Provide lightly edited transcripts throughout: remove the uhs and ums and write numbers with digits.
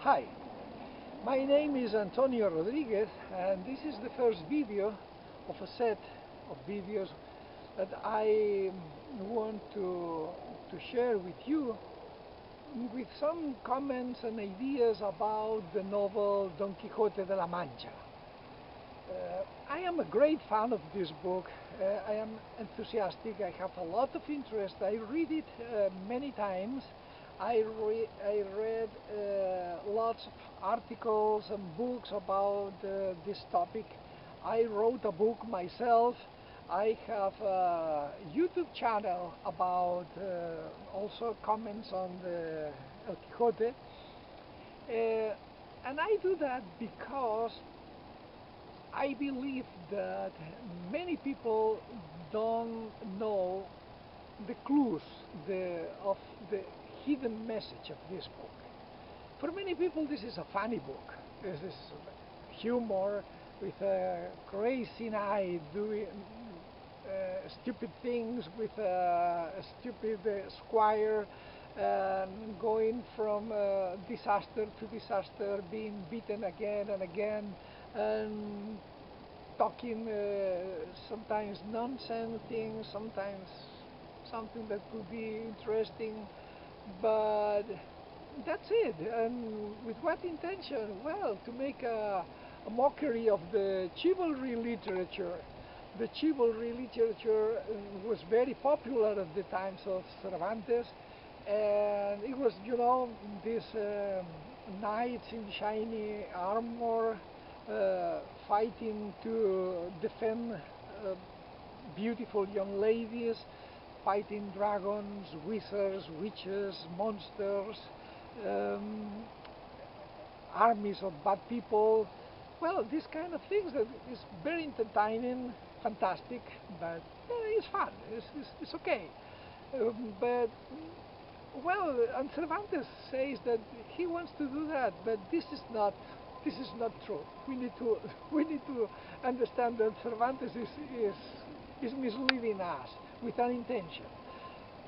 Hi, my name is Antonio Rodriguez, and this is the first video of a set of videos that I want to share with you, with some comments and ideas about the novel Don Quixote de la Mancha. I am a great fan of this book. I am enthusiastic. I have a lot of interest. I read it many times. I read lots of articles and books about this topic. I wrote a book myself. I have a YouTube channel about also comments on the El Quixote. And I do that because I believe that many people don't know the clues of the hidden message of this book. For many people, this is a funny book. This is humor with a crazy knight doing stupid things with a stupid squire, going from disaster to disaster, being beaten again and again, and talking sometimes nonsense things, sometimes something that could be interesting, but that's it. And with what intention? Well, to make a mockery of the chivalry literature. The chivalry literature was very popular at the times of Cervantes, and it was, you know, these knights in shiny armor fighting to defend beautiful young ladies, fighting dragons, wizards, witches, monsters, armies of bad people. Well, these kind of things that is very entertaining, fantastic, but it's fun. It's okay. But well, and Cervantes says that he wants to do that, but this is not true. We need to understand that Cervantes is misleading us with an intention.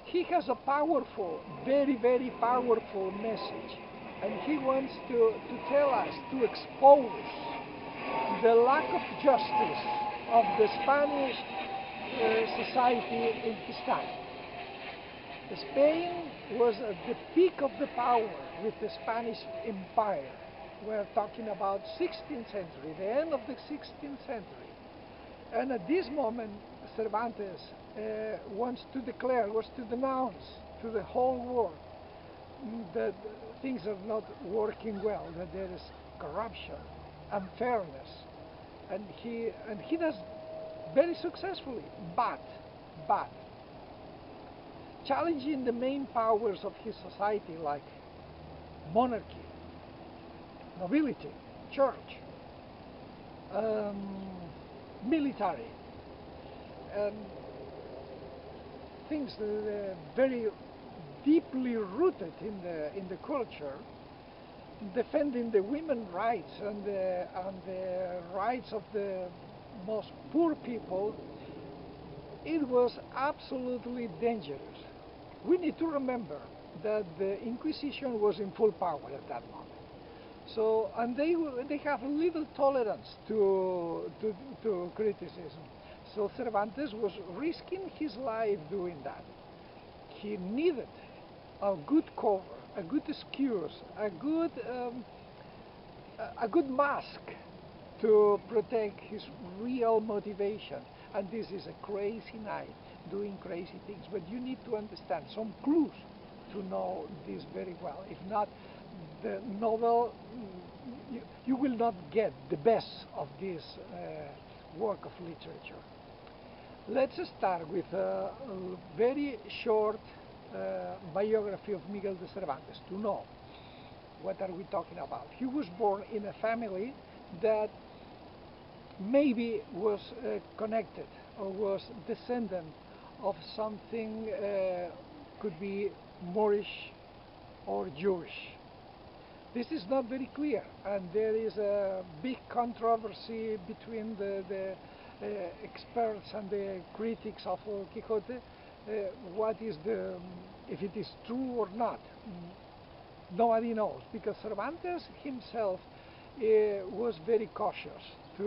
He has a powerful, very, very powerful message, and he wants to tell us, to expose the lack of justice of the Spanish society in his time. Spain was at the peak of the power with the Spanish Empire. We're talking about 16th century, the end of the 16th century. And at this moment, Cervantes wants to denounce to the whole world that things are not working well, that there is corruption, unfairness, and he does very successfully, but challenging the main powers of his society, like monarchy, nobility, church, military, and things that are very deeply rooted in the culture, defending the women's rights and the rights of the most poor people. It was absolutely dangerous. We need to remember that the Inquisition was in full power at that moment. So, and they have little tolerance to criticism. So Cervantes was risking his life doing that. He needed a good cover, a good excuse, a good mask to protect his real motivation. And this is a crazy knight doing crazy things. But you need to understand some clues to know this very well. If not, the novel, you will not get the best of this work of literature. Let's start with a very short biography of Miguel de Cervantes to know what are we talking about. He was born in a family that maybe was connected or was descendant of something, could be Moorish or Jewish. This is not very clear, and there is a big controversy between the experts and the critics of Quixote. What is if it is true or not. nobody knows, because Cervantes himself was very cautious uh,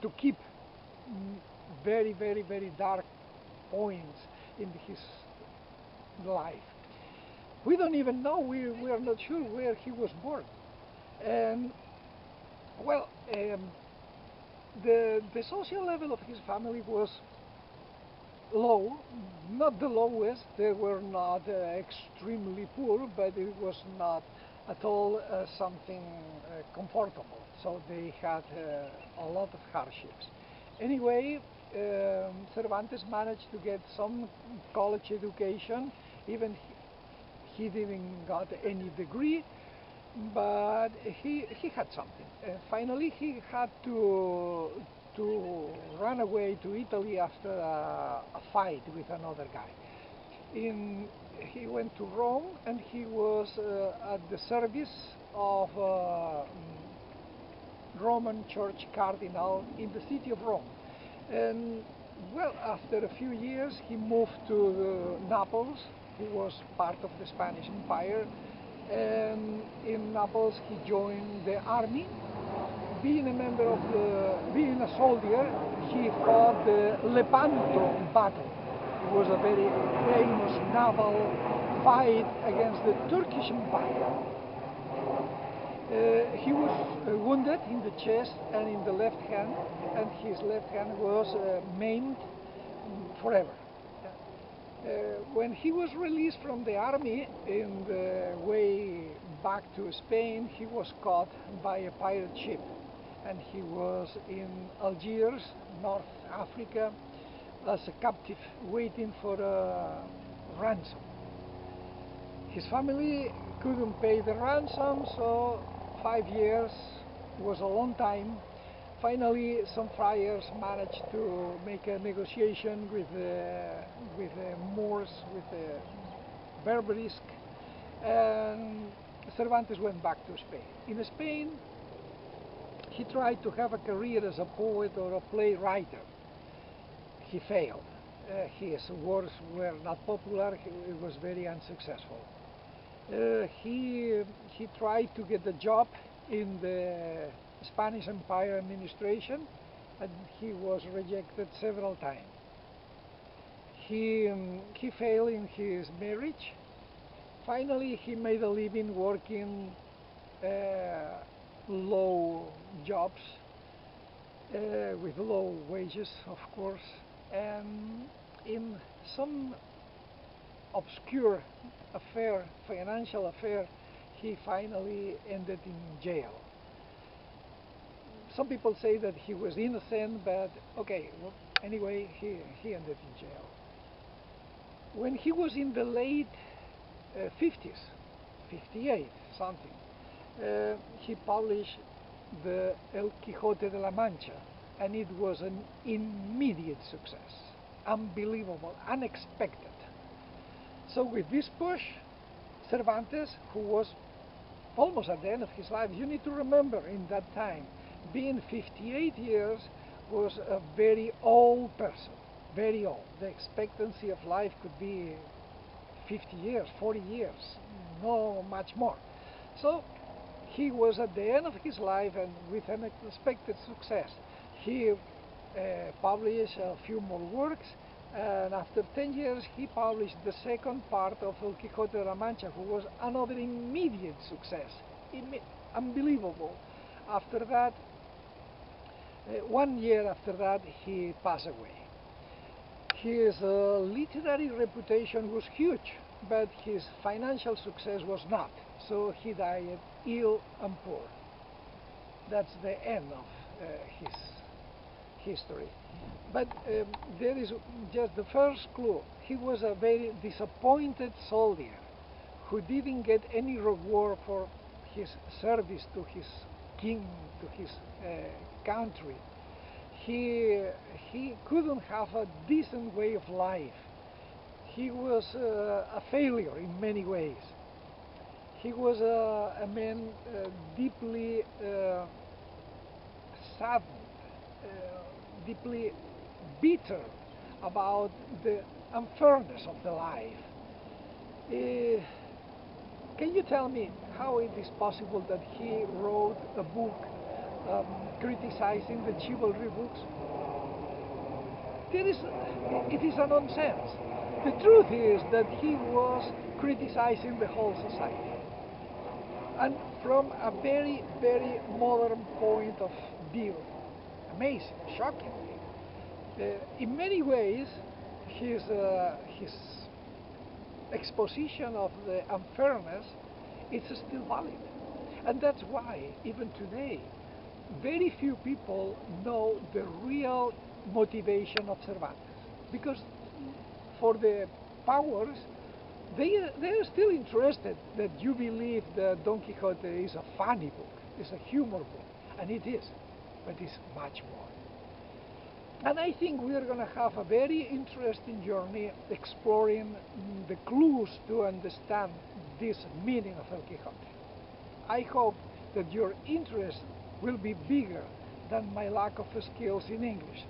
to keep very, very, very dark points in his life. We don't even know, we are not sure where he was born. And well, the social level of his family was low, not the lowest. They were not extremely poor, but it was not at all something comfortable. So they had a lot of hardships. Anyway, Cervantes managed to get some college education. Even he didn't got any degree, but he had something. Finally, he had to run away to Italy after a fight with another guy. He went to Rome, and he was at the service of Roman Church cardinal in the city of Rome. And well, after a few years, he moved to Naples, who was part of the Spanish Empire. And in Naples, he joined the army. Being a soldier, he fought the Lepanto battle. It was a very famous naval fight against the Turkish Empire. He was wounded in the chest and in the left hand, and his left hand was maimed forever. When he was released from the army in the way back to Spain, he was caught by a pirate ship, and he was in Algiers, North Africa, as a captive waiting for a ransom. His family couldn't pay the ransom, so 5 years was a long time. Finally, some friars managed to make a negotiation with the Moors, with the Berberisk, and Cervantes went back to Spain. In Spain, he tried to have a career as a poet or a playwright. He failed. His works were not popular. He was very unsuccessful. He tried to get a job in the Spanish Empire administration, and he was rejected several times. He failed in his marriage. Finally, he made a living working low jobs with low wages, of course, and in some obscure affair, financial affair, he finally ended in jail. Some people say that he was innocent, but okay, well, anyway, he ended in jail. When he was in the late 50s, 58, something, he published the El Quixote de la Mancha, and it was an immediate success. Unbelievable, unexpected. So with this push, Cervantes, who was almost at the end of his life, you need to remember in that time, being 58 years, was a very old person, very old. The expectancy of life could be 50 years, 40 years, no much more. So he was at the end of his life, and with an unexpected success. He published a few more works, and after 10 years he published the second part of El Quixote de la Mancha, who was another immediate success. Unbelievable. After that, 1 year after that, he passed away. His literary reputation was huge, but his financial success was not. So he died ill and poor. That's the end of his history. But there is just the first clue. He was a very disappointed soldier who didn't get any reward for his service to his king, to his country. He couldn't have a decent way of life. He was a failure in many ways. He was a man deeply saddened, deeply bitter about the unfairness of the life. Uh, can you tell me how it is possible that he wrote a book criticizing the chivalry books? It is a nonsense. The truth is that he was criticizing the whole society, and from a very, very modern point of view. Amazing, shocking. In many ways, his exposition of the unfairness is still valid. And that's why, even today, very few people know the real motivation of Cervantes. Because for the powers, they're still interested that you believe that Don Quixote is a funny book, is a humor book, and it is, but it's much more. And I think we are going to have a very interesting journey exploring the clues to understand this meaning of El Quixote. I hope that your interest will be bigger than my lack of skills in English.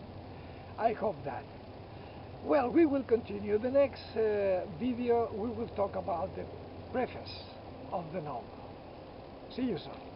I hope that. Well, we will continue. The next video we will talk about the preface of the novel. See you soon.